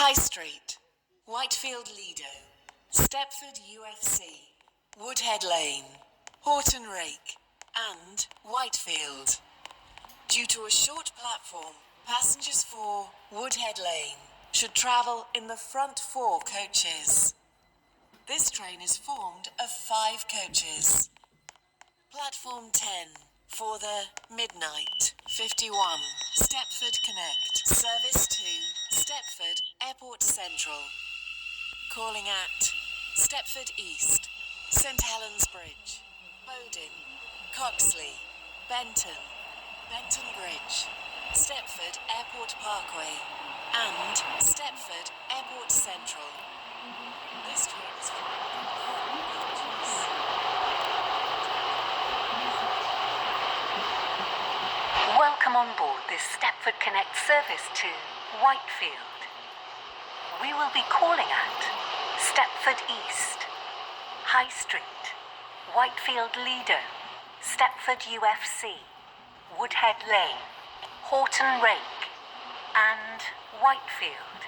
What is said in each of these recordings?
High Street, Whitefield Lido, Stepford UFC, Woodhead Lane, Horton Rake, and Whitefield. Due to a short platform, passengers for Woodhead Lane should travel in the front 4 coaches. This train is formed of 5 coaches. Platform 10 for the Midnight 51 Stepford Connect Service to Stepford Airport Central. Calling at Stepford East, St Helens Bridge, Bowden, Coxley, Benton, Benton Bridge, Stepford Airport Parkway, and Stepford Airport Central. This train is for Welcome on board this Stepford Connect service to Whitefield. We will be calling at Stepford East, High Street, Whitefield Lido, Stepford UFC, Woodhead Lane, Horton Rake, and Whitefield.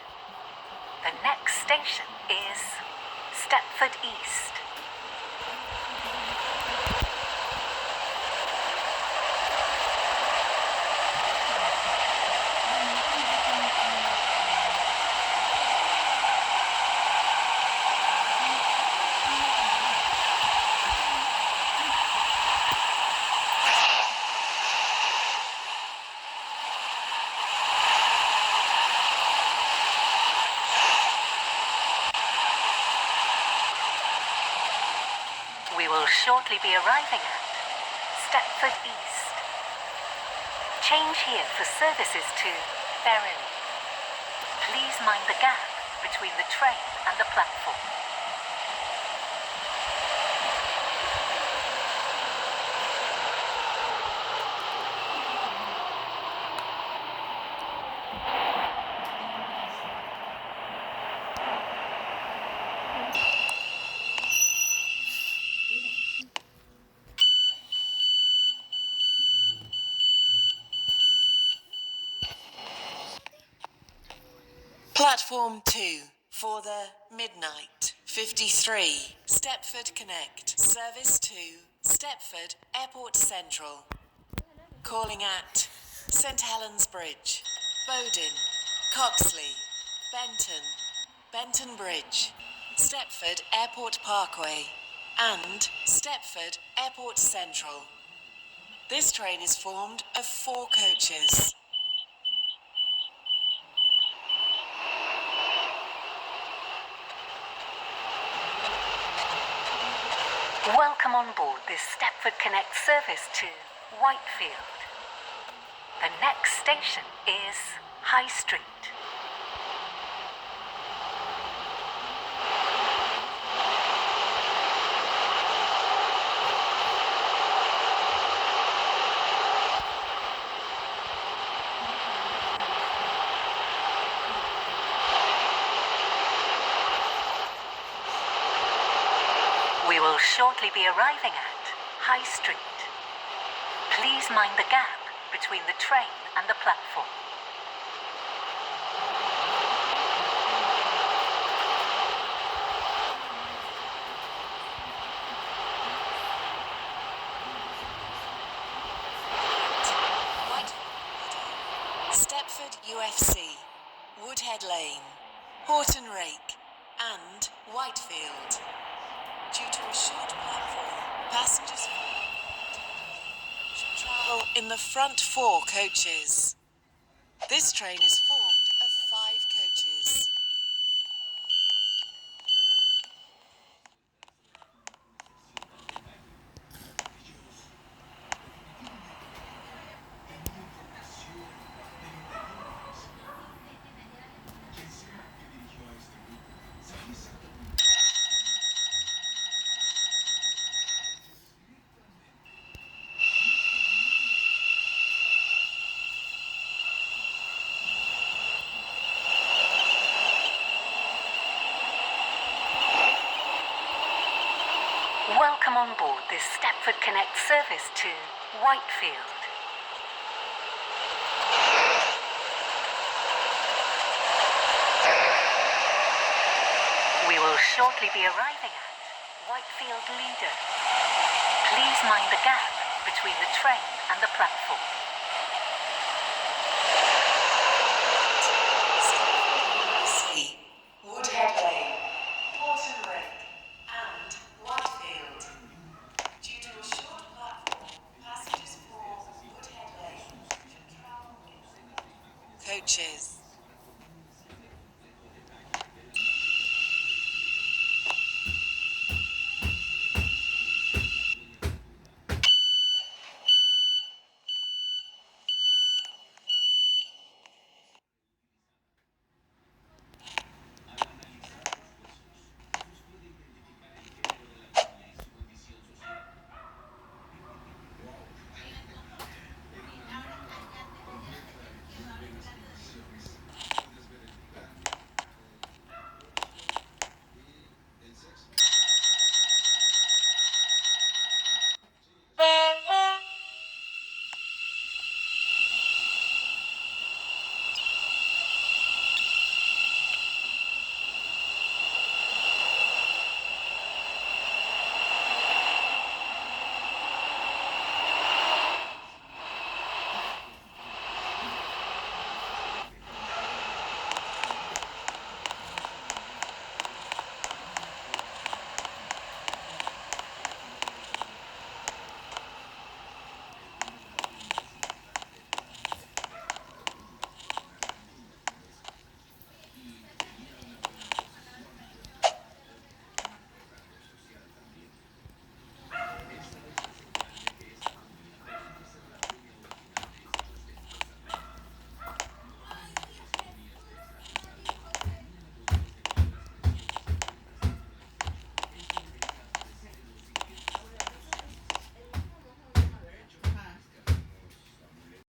The next station is Stepford East. We will shortly be arriving at Stepford East. Change here for services to Ferry. Please mind the gap between the train and the platform. Platform 2 for the Midnight 53 Stepford Connect Service to Stepford Airport Central. Calling at St Helens Bridge, Bowden, Coxley, Benton, Benton Bridge, Stepford Airport Parkway, and Stepford Airport Central. This train is formed of 4 coaches. Welcome on board this Stepford Connect service to Whitefield. The next station is High Street. We will shortly be arriving at High Street. Please mind the gap between the train and the platform. Stepford UFC, Woodhead Lane, Horton Rake, and Whitefield. Due to a short platform, passengers should travel in the front 4 coaches. This train is formed of 5 coaches. Welcome on board this Stepford Connect service to Whitefield. shortly be arriving at Whitefield Leader. Please mind the gap between the train and the platform. Woodhead Lane, Porton Lake, and Whitefield. Due to a short platform, passengers for Woodhead Lane should travel. Coaches.